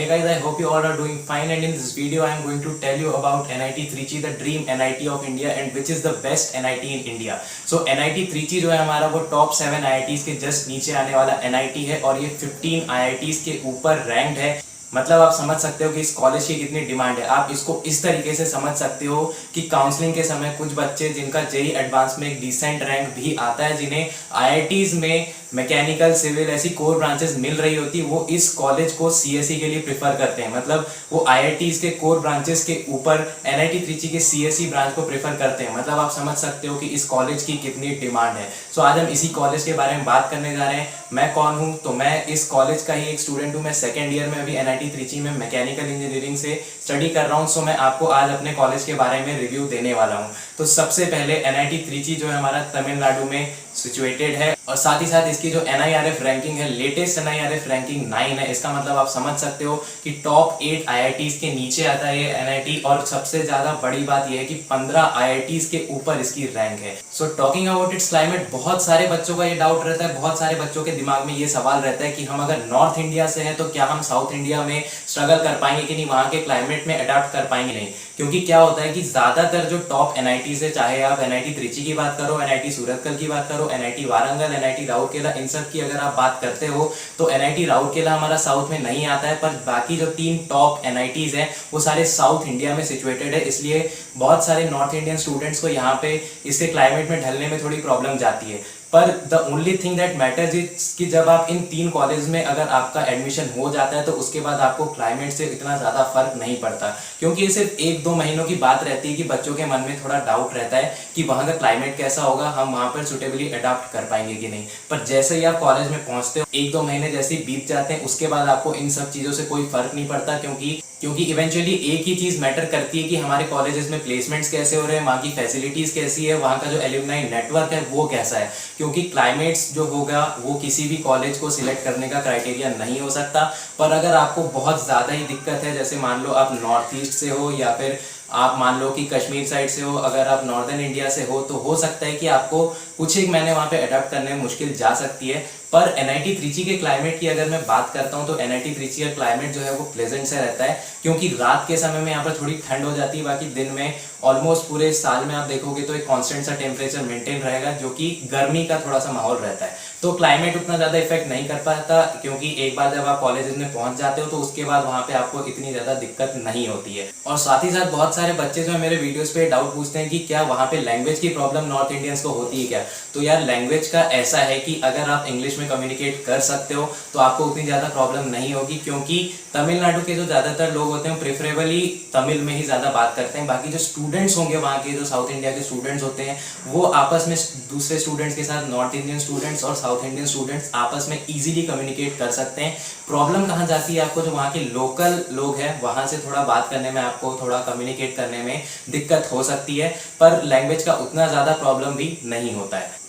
Hey guys, I hope you all are doing fine, and in this video I am going to tell you about NIT Trichy, the dream NIT of India, and which is the best NIT in India. So NIT Trichy जो है हमारा वो top 7 IITs के just नीचे आने वाला NIT है और ये 15 IITs के ऊपर रैंक्ड है। मतलब आप समझ सकते हो कि इस कॉलेज की कितनी डिमांड है। आप इसको इस तरीके से समझ सकते हो कि काउंसलिंग के समय कुछ बच्चे जिनका जेई एडवांस में एक डिसेंट रैंक भी आता है, जिन्हें आईआईटीज में मैकेनिकल सिविल ऐसी कोर ब्रांचेस मिल रही होती, वो इस कॉलेज को सीएसई के लिए प्रेफर करते हैं। मतलब वो आईआईटीज के कोर ब्रांचेस के ऊपर एनआईटी त्रिची के सीएसई ब्रांच को प्रेफर करते हैं। मतलब आप समझ सकते हो कि इस कॉलेज की कितनी डिमांड है। सो आज हम इसी कॉलेज के बारे में बात करने जा रहे हैं। मैं कौन हूँ? तो मैं इस कॉलेज का ही एक स्टूडेंट हूँ। मैं सेकेंड ईयर में अभी एनआईटी त्रिची में मैकेनिकल इंजीनियरिंग से स्टडी कर रहा हूँ। सो मैं आपको आज अपने कॉलेज के बारे में रिव्यू देने वाला हूँ। तो सबसे पहले एनआईटी त्रिची जो है हमारा तमिलनाडु में सिचुएटेड है और साथ ही साथ इसकी जो एनआईआरएफ रैंकिंग है, लेटेस्ट एनआईआरएफ रैंकिंग 9 है। इसका मतलब आप समझ सकते हो कि टॉप 8 आईआईटीज के नीचे आता है ये एनआईटी। और सबसे ज्यादा बड़ी बात यह है कि 15 आईआईटीज के ऊपर इसकी रैंक है। So talking about it's climate, बहुत सारे बच्चों का ये डाउट रहता है, बहुत सारे बच्चों के दिमाग में ये सवाल रहता है कि हम अगर नॉर्थ इंडिया से हैं तो क्या हम साउथ इंडिया में स्ट्रगल कर पाएंगे कि नहीं, वहां के क्लाइमेट में अडॉप्ट कर पाएंगे नहीं। क्योंकि क्या होता है कि ज्यादातर जो टॉप एनआईटीज है, चाहे आप एनआईटी त्रिची की बात करो, एनआईटी सूरतकल की बात करो, एनआईटी वारंगल, एनआईटी राउरकेला, इन सब की अगर आप बात करते हो तो एनआईटी राउरकेला हमारा साउथ में नहीं आता है। पर बाकी जो 3 टॉप एनआईटीज हैं वो सारे साउथ इंडिया में सिचुएटेड है। इसलिए बहुत सारे नॉर्थ इंडियन स्टूडेंट्स को यहाँ पे इसके क्लाइमेट में ढलने में थोड़ी प्रॉब्लम जाती है। पर the only thing that matters is कि जब आप इन 3 कॉलेज में अगर आपका एडमिशन हो जाता है तो उसके बाद आपको क्लाइमेट से इतना ज़्यादा फर्क नहीं पड़ता। क्योंकि ये सिर्फ 1-2 महीनों की बात रहती है कि बच्चों के मन में थोड़ा डाउट रहता है कि वहाँ का क्लाइमेट कैसा होगा, हम वहाँ पर सुटेबली अडॉप्ट कर पाएंगे कि नहीं। पर जैसे ही आप कॉलेज में पहुँचते हो, 1-2 महीने जैसे ही बीत जाते हैं, उसके बाद आपको इन सब चीज़ों से कोई फर्क नहीं पड़ता। क्योंकि इवेंचुअली एक ही चीज़ मैटर करती है कि हमारे कॉलेजेस में प्लेसमेंट्स कैसे हो रहे हैं, वहाँ की फैसिलिटीज़ कैसी है, वहाँ का जो एल्यूमनाई नेटवर्क है वो कैसा है। क्योंकि क्लाइमेट्स जो होगा वो किसी भी कॉलेज को सिलेक्ट करने का क्राइटेरिया नहीं हो सकता। पर अगर आपको बहुत ज़्यादा ही दिक्कत है, जैसे मान लो आप नॉर्थ ईस्ट से हो या फिर आप मान लो कि कश्मीर साइड से हो, अगर आप नॉर्दर्न इंडिया से हो, तो हो सकता है कि आपको कुछ एक महीने वहाँ पे अडॉप्ट करने में मुश्किल जा सकती है। पर एनआईटी त्रिची के क्लाइमेट की अगर मैं बात करता हूँ तो एनआईटी त्रिची का क्लाइमेट जो है वो प्लेजेंट से रहता है। क्योंकि रात के समय में यहाँ पर थोड़ी ठंड हो जाती है, बाकी दिन में ऑलमोस्ट पूरे साल में आप देखोगे तो एक कांस्टेंट सा टेम्परेचर मेंटेन रहेगा, जो कि गर्मी का थोड़ा सा माहौल रहता है। तो क्लाइमेट उतना ज़्यादा इफेक्ट नहीं कर पाता, क्योंकि एक बार जब आप कॉलेजेस में पहुंच जाते हो तो उसके बाद वहाँ पे आपको इतनी ज़्यादा दिक्कत नहीं होती है। और साथ ही साथ बहुत सारे बच्चे जो है मेरे वीडियोस पे डाउट पूछते हैं कि क्या वहाँ पे लैंग्वेज की प्रॉब्लम नॉर्थ इंडियंस को होती है क्या। तो यार लैंग्वेज का ऐसा है कि अगर आप इंग्लिश में कम्युनिकेट कर सकते हो तो आपको उतनी ज़्यादा प्रॉब्लम नहीं होगी। क्योंकि तमिलनाडु के जो ज़्यादातर लोग होते हैं प्रेफरेबली तमिल में ही ज़्यादा बात करते हैं। बाकी जो स्टूडेंट्स होंगे वहाँ के, जो साउथ इंडिया के स्टूडेंट्स होते हैं, वो आपस में दूसरे स्टूडेंट्स के साथ, नॉर्थ इंडियन स्टूडेंट्स और साउथ इंडियन स्टूडेंट्स आपस में ईजिली कम्युनिकेट कर सकते हैं। प्रॉब्लम कहाँ जाती है आपको, जो वहाँ के लोकल लोग हैं वहाँ से थोड़ा बात करने में, आपको थोड़ा कम्युनिकेट करने में दिक्कत हो सकती है। पर लैंग्वेज का उतना ज़्यादा प्रॉब्लम भी नहीं होता है।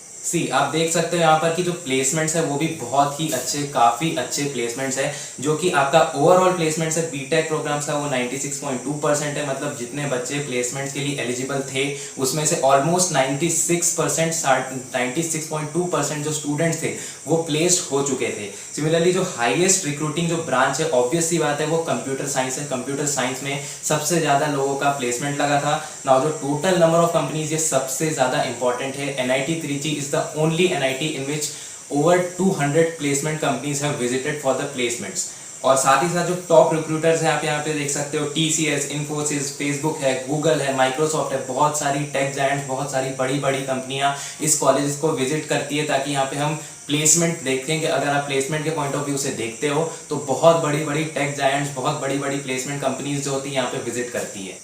आप देख सकते हो यहाँ पर कि जो प्लेसमेंट्स है वो भी बहुत ही अच्छे, काफ़ी अच्छे प्लेसमेंट्स है। जो कि आपका ओवरऑल प्लेसमेंट्स है बीटेक प्रोग्राम्स का वो 96.2% है। मतलब जितने बच्चे प्लेसमेंट्स के लिए एलिजिबल थे उसमें से ऑलमोस्ट 96.2% जो स्टूडेंट्स थे वो प्लेस्ड हो चुके थे। सिमिलरली जो हाईएस्ट रिक्रूटिंग जो ब्रांच है, ऑब्वियस सी बात है, वो कंप्यूटर साइंस है। कंप्यूटर साइंस में सबसे ज़्यादा लोगों का प्लेसमेंट लगा था। नाउ जो टोटल नंबर ऑफ कंपनीज, ये सबसे ज़्यादा इंपॉर्टेंट है। NIT Trichy is the only NIT in which over 200 placement companies have visited for the placements। और साथ ही साथ जो टॉप रिक्रूटर्स हैं आप यहाँ पे देख सकते हो, TCS, इन्फोसिस, फेसबुक है, गूगल है, माइक्रोसॉफ्ट है, बहुत सारी टेक जायंट्स, बहुत सारी बड़ी बड़ी कंपनियां इस कॉलेज को विजिट करती है, ताकि यहाँ पे हम प्लेसमेंट देखते हैं कि अगर आप प्लेसमेंट के पॉइंट ऑफ व्यू से देखते हो तो बहुत बड़ी बड़ी टेक जायंट्स, बहुत बड़ी बड़ी प्लेसमेंट कंपनीज जो होती है यहाँ पे विजिट करती है।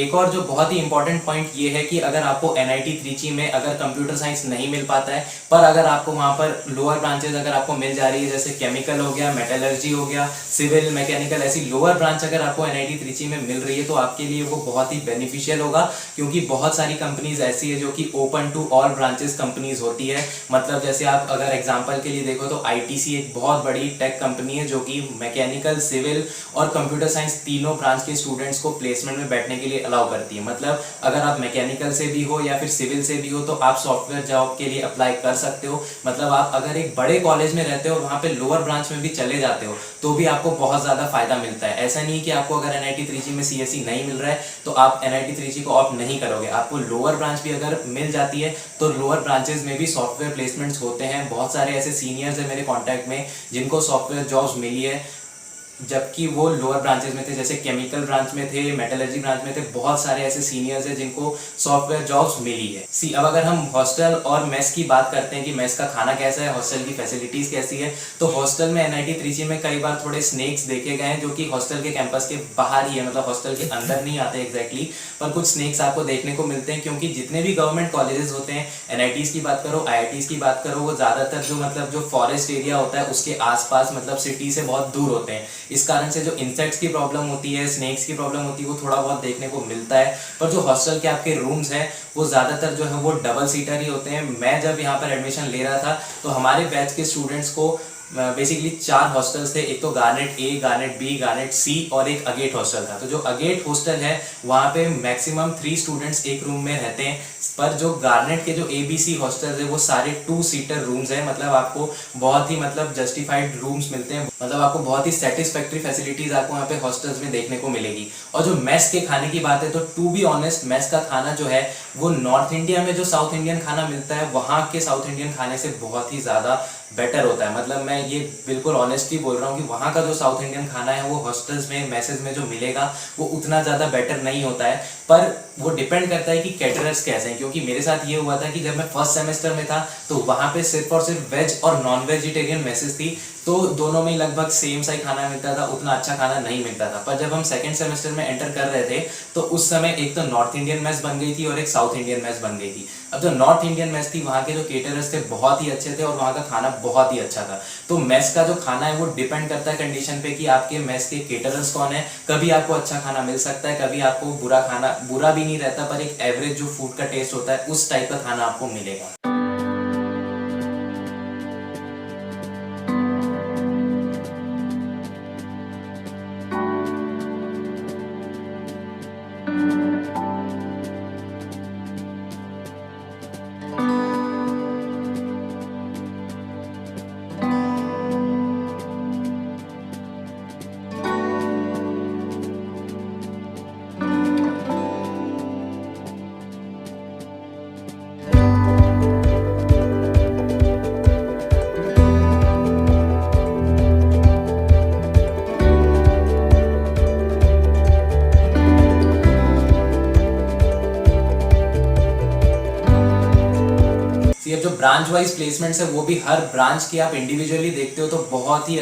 एक और जो बहुत ही इंपॉर्टेंट पॉइंट ये है कि अगर आपको एनआईटी त्रिची में अगर कंप्यूटर साइंस नहीं मिल पाता है, पर अगर आपको वहाँ पर लोअर ब्रांचेज अगर आपको मिल जा रही है, जैसे केमिकल हो गया, मेटलर्जी हो गया, सिविल, मैकेनिकल, ऐसी लोअर ब्रांच अगर आपको एनआईटी त्रिची में मिल रही है तो आपके लिए वो बहुत ही बेनिफिशियल होगा। क्योंकि बहुत सारी कंपनीज ऐसी है जो कि open to all branches companies होती है। मतलब जैसे आप अगर एग्जांपल के लिए देखो तो आईटीसी एक बहुत बड़ी टेक कंपनी है जो कि मैकेनिकल, सिविल और कंप्यूटर साइंस तीनों ब्रांच के स्टूडेंट्स को प्लेसमेंट में बैठने के लिए अलाउ करती है। मतलब अगर आप मैकेनिकल से भी हो या फिर सिविल से भी हो तो आप सॉफ्टवेयर जॉब के लिए अप्लाई कर सकते हो। मतलब आप अगर एक बड़े कॉलेज में रहते हो वहाँ पे लोअर ब्रांच में भी चले जाते हो तो भी आपको बहुत ज़्यादा फायदा मिलता है। ऐसा नहीं कि आपको अगर NIT Trichy में CSE नहीं मिल रहा है तो आप NIT Trichy को ऑप्ट नहीं करोगे। आपको लोअर ब्रांच भी अगर मिल जाती है तो लोअर ब्रांचेस में भी सॉफ्टवेयर प्लेसमेंट्स होते हैं। बहुत सारे ऐसे सीनियर्स हैं मेरे कॉन्टैक्ट में जिनको सॉफ्टवेयर जॉब्स मिली है जबकि वो लोअर ब्रांचेस में थे, जैसे केमिकल ब्रांच में थे, मेटलर्जी ब्रांच में थे। बहुत सारे ऐसे सीनियर्स हैं जिनको सॉफ्टवेयर जॉब्स मिली है। अब अगर हम हॉस्टल और मेस की बात करते हैं कि मेस का खाना कैसा है, हॉस्टल की फैसिलिटीज कैसी है, तो हॉस्टल में NIT Trichy में कई बार थोड़े स्नेक्स देखे गए हैं जो कि हॉस्टल के कैंपस के बाहर ही है, मतलब हॉस्टल के अंदर नहीं आते एग्जैक्टली, पर कुछ स्नेक्स आपको देखने को मिलते हैं। क्योंकि जितने भी गवर्नमेंट कॉलेजेस होते हैं, NITs की बात करो, IITs की बात करो, वो ज़्यादातर जो मतलब जो फॉरेस्ट एरिया होता है उसके आसपास, मतलब सिटी से बहुत दूर होते हैं। इस कारण से जो इंसेक्ट्स की प्रॉब्लम होती है, स्नेक्स की प्रॉब्लम होती है, वो थोड़ा बहुत देखने को मिलता है। पर जो हॉस्टल के आपके रूम्स हैं वो ज़्यादातर जो है वो डबल सीटर ही होते हैं। मैं जब यहाँ पर एडमिशन ले रहा था तो हमारे बैच के स्टूडेंट्स को बेसिकली 4 हॉस्टल्स थे। एक तो garnet A, garnet B, garnet C और एक अगेट हॉस्टल था। तो जो अगेट हॉस्टल है वहाँ पे मैक्सिमम 3 स्टूडेंट्स एक रूम में रहते हैं। पर जो गार्नेट के जो ABC हॉस्टल है वो सारे 2 सीटर रूम्स हैं। मतलब आपको बहुत ही मतलब जस्टिफाइड रूम्स मिलते हैं, मतलब आपको बहुत ही सेटिस्फैक्ट्री फैसिलिटीज आपको यहाँ पे हॉस्टल्स में देखने को मिलेगी। और जो मेस के खाने की बात है तो टू बी ऑनेस्ट मेस का खाना जो है वो नॉर्थ इंडिया में जो साउथ इंडियन खाना मिलता है वहाँ के साउथ इंडियन खाने से बहुत ही ज़्यादा बेटर होता है। मतलब मैं ये बिल्कुल ऑनेस्टली बोल रहा हूँ कि वहाँ का जो साउथ इंडियन खाना है वो हॉस्टल्स में, मेसेज में जो मिलेगा वो उतना ज़्यादा बेटर नहीं होता है। पर वो डिपेंड करता है कि कैटरर्स कैसे हैं। क्योंकि मेरे साथ ये हुआ था कि जब मैं फर्स्ट सेमेस्टर में था तो वहाँ पे सिर्फ और सिर्फ वेज और नॉन वेजिटेरियन मेसेज थी, तो दोनों में लगभग सेम सा ही खाना मिलता था, उतना अच्छा खाना नहीं मिलता था। पर जब हम सेकंड सेमेस्टर में एंटर कर रहे थे तो उस समय एक तो नॉर्थ इंडियन मेस बन गई थी और एक साउथ इंडियन मेस बन गई थी। अब जो नॉर्थ इंडियन मेस थी वहाँ के जो केटरर्स थे बहुत ही अच्छे थे और वहाँ का खाना बहुत ही अच्छा था। तो मेस का जो खाना है वो डिपेंड करता है कंडीशन पे कि आपके मेस के केटरर्स कौन है। कभी आपको अच्छा खाना मिल सकता है, कभी आपको बुरा भी नहीं रहता, पर एक एवरेज जो फूड का टेस्ट होता है उस टाइप का खाना आपको मिलेगा। अब जो ब्रांच वाइज प्लेसमेंट्स है वो भी हर ब्रांच की आप इंडिविजुअली देखते हो तो बहुत ही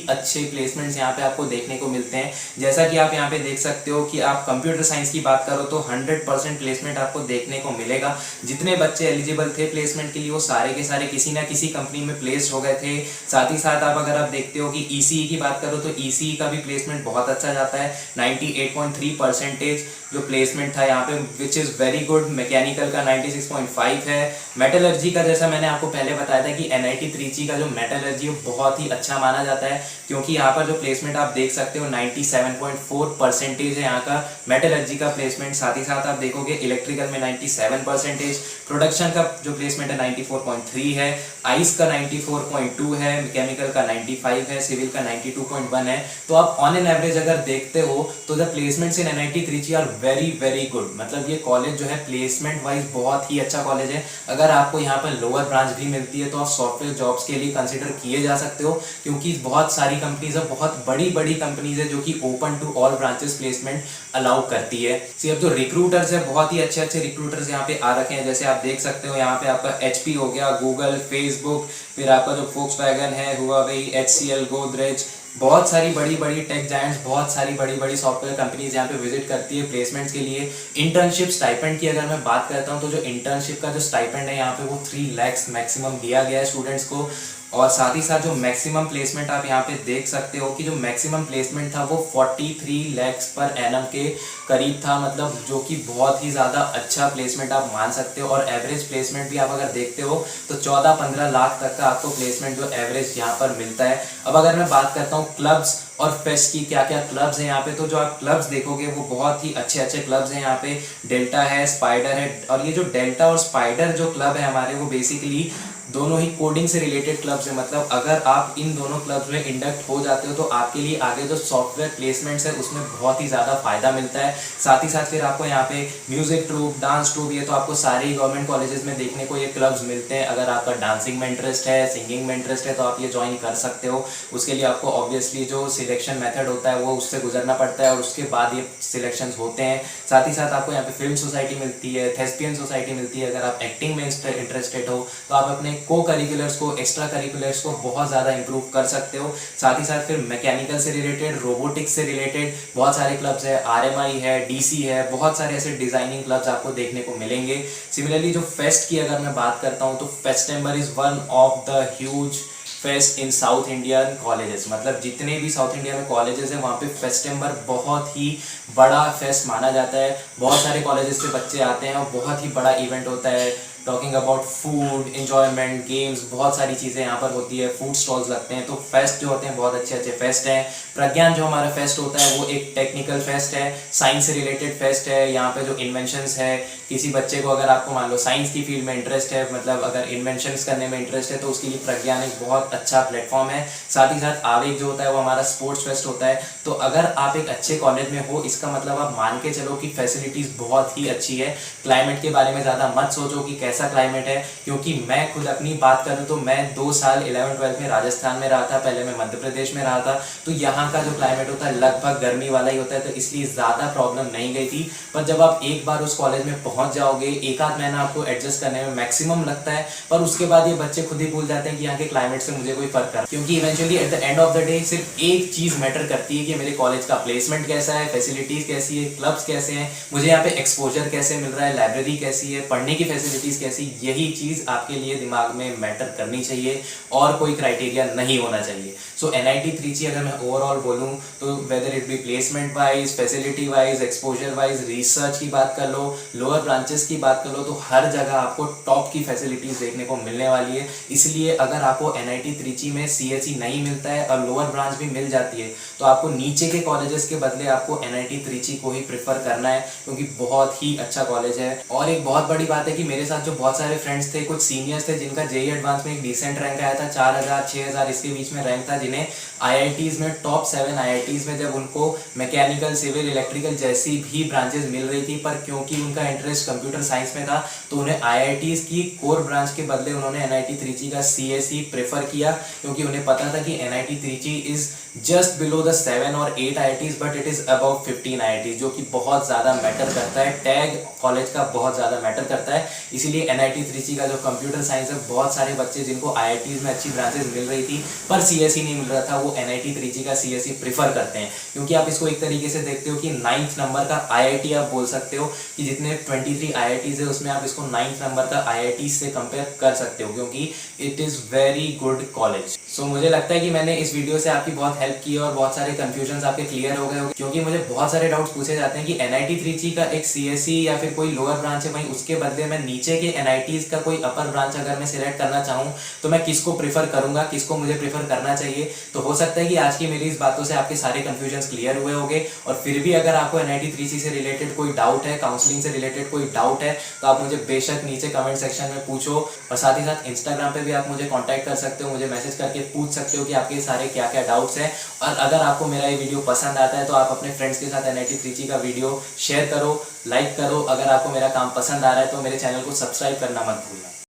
अच्छे प्लेसमेंट्स यहाँ पे आपको देखने को मिलते हैं। जैसा कि आप यहाँ पे देख सकते हो कि आप कंप्यूटर साइंस की बात करो तो 100% प्लेसमेंट आपको देखने को मिलेगा। जितने बच्चे एलिजिबल थे प्लेसमेंट के लिए वो सारे के सारे किसी ना किसी कंपनी में प्लेस्ड हो गए थे। साथ ही साथ आप अगर आप देखते हो कि ECE की बात करो तो ECE का भी प्लेसमेंट बहुत अच्छा जाता है। 98.3% जो प्लेसमेंट था यहाँ पे which is very good. Mechanical का 96.5 है। मेटलर्जी का जैसा मैंने आपको पहले बताया था कि NIT Trichy का जो मेटलर्जी है बहुत ही अच्छा माना जाता है, क्योंकि यहाँ पर जो प्लेसमेंट आप देख सकते हो 97.4% है यहाँ का मेटलर्जी का प्लेसमेंट। साथ ही साथ आप देखोगे इलेक्ट्रिकल में 97%, प्रोडक्शन का जो प्लेसमेंट है 94.3 है, आइस का 94.2 है, केमिकल का 95 है, सिविल का 92.1 है। तो आप ऑन एन एवरेज अगर देखते हो तो the placements in NIT Trichy are very good. मतलब ये कॉलेज जो है प्लेसमेंट वाइज बहुत ही अच्छा कॉलेज है। अगर आपको यहाँ पर लोअर ब्रांच भी मिलती है तो आप सॉफ्टवेयर जॉब्स के लिए कंसिडर किए जा सकते हो, क्योंकि बहुत सारी कंपनीज है, बहुत बड़ी कंपनीज है जो कि open to all branches placement allow करती है। अब जो रिक्रूटर्स है बहुत ही अच्छे रिक्रूटर्स यहाँ पे आ रखे हैं। जैसे आप देख सकते हो यहाँ पे आपका HP हो गया, गूगल, फेसबुक, फिर आपका जो फोक्सवैगन है, हुआवेई, HCL, गोदरेज, बहुत सारी बड़ी टेक जायंट्स, बहुत सारी बड़ी सॉफ्टवेयर कंपनीज यहाँ पे विजिट करती है प्लेसमेंट्स के लिए। इंटर्नशिप स्टाइपेंड की अगर मैं बात करता हूँ तो जो इंटर्नशिप का जो स्टाइपेंड है यहाँ पे वो 3 लाख मैक्सिमम दिया गया है स्टूडेंट्स को। और साथ ही साथ जो मैक्सिमम प्लेसमेंट आप यहाँ पे देख सकते हो कि जो मैक्सिमम प्लेसमेंट था वो 43 lakhs पर एनम के करीब था, मतलब जो कि बहुत ही ज़्यादा अच्छा प्लेसमेंट आप मान सकते हो। और एवरेज प्लेसमेंट भी आप अगर देखते हो तो 14-15 लाख तक का आपको प्लेसमेंट जो एवरेज यहाँ पर मिलता है। अब अगर मैं बात करता हूँ क्लब्स और फेस्ट की, क्या क्या क्लब्स हैं यहाँ पे, तो जो आप क्लब्स देखोगे वो बहुत ही अच्छे अच्छे क्लब्स हैं यहाँ पे। डेल्टा है, स्पाइडर है, और ये जो डेल्टा और स्पाइडर जो क्लब है हमारे, वो बेसिकली दोनों ही कोडिंग से रिलेटेड क्लब्स हैं। मतलब अगर आप इन दोनों क्लब्स में इंडक्ट हो जाते हो तो आपके लिए आगे जो सॉफ्टवेयर प्लेसमेंट्स है उसमें बहुत ही ज़्यादा फायदा मिलता है। साथ ही साथ फिर आपको यहाँ पे म्यूजिक ट्रूप, डांस ट्रूप, ये तो आपको सारे ही गवर्नमेंट कॉलेजेस में देखने को ये क्लब्स मिलते हैं। अगर आपका डांसिंग में इंटरेस्ट है, सिंगिंग में इंटरेस्ट है, तो आप ये ज्वाइन कर सकते हो। उसके लिए आपको ऑब्वियसली जो सिलेक्शन मेथड होता है वो उससे गुजरना पड़ता है और उसके बाद ये सिलेक्शंस होते हैं। साथ ही साथ आपको यहाँ पे फिल्म सोसाइटी मिलती है, थेस्पियन सोसाइटी मिलती है। अगर आप एक्टिंग में इंटरेस्टेड हो तो आप अपने को करिकुलर्स को, एक्स्ट्रा करिकुलर्स को बहुत ज़्यादा इंप्रूव कर सकते हो। साथ ही साथ फिर मैकेनिकल से रिलेटेड, रोबोटिक्स से रिलेटेड बहुत सारे क्लब्स है, आरएमआई है, डीसी है, बहुत सारे ऐसे डिजाइनिंग क्लब्स आपको देखने को मिलेंगे। सिमिलरली जो फेस्ट की अगर मैं बात करता हूँ तो Festember is one of the huge fest in South Indian colleges. मतलब जितने भी साउथ इंडिया में कॉलेजेस हैं वहाँ पे फेस्टेम्बर बहुत ही बड़ा फेस्ट माना जाता है। बहुत सारे कॉलेजेस से बच्चे आते हैं और बहुत ही बड़ा इवेंट होता है। Talking about food, enjoyment, games, बहुत सारी चीज़ें यहाँ पर होती है। फूड स्टॉल्स लगते हैं। तो फेस्ट जो होते हैं बहुत अच्छे अच्छे फेस्ट हैं। प्रज्ञान जो हमारा फेस्ट होता है वो एक टेक्निकल फेस्ट है, साइंस से रिलेटेड फेस्ट है। यहाँ पे जो इन्वेंशंस है, किसी बच्चे को अगर आपको मान लो साइंस की फील्ड में इंटरेस्ट है, मतलब अगर इन्वेंशंस करने में इंटरेस्ट है, तो उसके लिए प्रज्ञान एक बहुत अच्छा प्लेटफॉर्म है। साथ ही साथ आवेग जो होता है वो हमारा स्पोर्ट्स फेस्ट होता है। तो अगर आप एक अच्छे कॉलेज में हो, इसका मतलब आप मान के चलो कि फैसिलिटीज़ बहुत ही अच्छी है। क्लाइमेट के बारे में ज़्यादा मत सोचो कि कैसा क्लाइमेट है, क्योंकि मैं खुद अपनी बात करूँ तो मैं 2 साल 11th-12th में राजस्थान में रहा था, पहले मैं मध्य प्रदेश में रहा था। तो यहाँ का जो क्लाइमेट होता है लगभग गर्मी वाला ही होता है, तो इसलिए ज़्यादा प्रॉब्लम नहीं गई थी। पर जब आप एक बार उस कॉलेज में पहुँच जाओगे, 1 आध महीना आपको एडजस्ट करने में मैक्सिमम लगता है, पर उसके बाद ये बच्चे खुद ही भूल जाते हैं कि यहाँ के क्लाइमेट से मुझे कोई फर्क है। क्योंकि eventually at the end of the day सिर्फ एक चीज़ मैटर करती है कि मेरे कॉलेज का प्लेसमेंट कैसा है, फैसिलिटीज़ कैसी है, क्लब्स कैसे हैं, मुझे यहाँ पे एक्सपोजर कैसे मिल रहा है, लाइब्रेरी कैसी है, पढ़ने की फैसिलिटीज़ कैसी, यही चीज़ आपके लिए दिमाग में मैटर करनी चाहिए और कोई क्राइटेरिया नहीं होना चाहिए। सो NIT Trichy अगर मैं ओवरऑल बोलूँ तो whether it be placement wise, facility wise, exposure wise, research की बात कर लो, लोअर ब्रांचेस की बात कर लो, तो हर जगह आपको टॉप की फैसिलिटीज़ देखने को मिलने वाली है। इसलिए अगर आपको NIT Trichy में CSE नहीं मिलता है और लोअर ब्रांच भी मिल जाती है तो आपको नीचे के कॉलेजेस के बदले आपको NIT Trichy को ही प्रेफर करना है, क्योंकि बहुत ही अच्छा कॉलेज है। और एक बहुत बड़ी बात है कि मेरे साथ जो बहुत सारे फ्रेंड्स थे, कुछ सीनियर्स थे जिनका JEE एडवांस में एक डिसेंट रैंक आया था, 4000 6000 इसके बीच में रैंक था, जिन्हें IITs में टॉप 7 IITs में जब उनको मैकेनिकल, सिविल, इलेक्ट्रिकल जैसी भी ब्रांचेस मिल रही थी, पर क्योंकि उनका इंटरेस्ट कंप्यूटर साइंस में था तो उन्हें IITs की कोर ब्रांच के बदले उन्होंने NIT Trichy का CSE प्रेफर किया, क्योंकि उन्हें पता था कि NIT Trichy is just below the 7 और 8 IITs but it is about 15 IITs, जो कि बहुत ज़्यादा मैटर करता है। टैग कॉलेज का बहुत ज़्यादा मैटर करता है। इसीलिए NIT Trichy का जो कंप्यूटर साइंस है, बहुत सारे बच्चे जिनको IITs में अच्छी ब्रांचेस मिल रही थी पर CSE नहीं मिल रहा था, वो NIT Trichy का CSE प्रीफर करते हैं। क्योंकि आप इसको एक तरीके से देखते हो कि 9th नंबर का IIT आप बोल सकते हो कि जितने 23 IITs है उसमें आप इसको 9th नंबर का IIT से कंपेयर कर सकते हो, क्योंकि it is very good college. So मुझे लगता है कि मैंने इस वीडियो से आपकी बहुत हेल्प की और बहुत सारे कंफ्यूजन्स आपके क्लियर हो गए होंगे, क्योंकि मुझे बहुत सारे डाउट्स पूछे जाते हैं कि NIT Trichy का एक CSE या फिर कोई लोअर ब्रांच है, वहीं उसके बदले मैं नीचे के NITs का कोई अपर ब्रांच अगर मैं सिलेक्ट करना चाहूँ तो मैं किसको प्रीफर करूँगा, किसको मुझे प्रीफर करना चाहिए। तो हो सकता है कि आज की मेरी इस बातों से आपके सारे कंफ्यूजन्स क्लियर हुए होंगे। और फिर भी अगर आपको NIT Trichy से रिलेटेड कोई डाउट है, काउंसलिंग से रिलेटेड कोई डाउट है, तो आप मुझे बेशक नीचे कमेंट सेक्शन में पूछो। और साथ ही साथ इंस्टाग्राम पे भी आप मुझे कॉन्टैक्ट कर सकते हो, मुझे मैसेज करके पूछ सकते हो कि आपके सारे क्या क्या डाउट्स हैं। और अगर आपको मेरा ये वीडियो पसंद आता है तो आप अपने फ्रेंड्स के साथ NIT Trichy का वीडियो शेयर करो, लाइक करो। अगर आपको मेरा काम पसंद आ रहा है तो मेरे चैनल को सब्सक्राइब करना मत भूलना।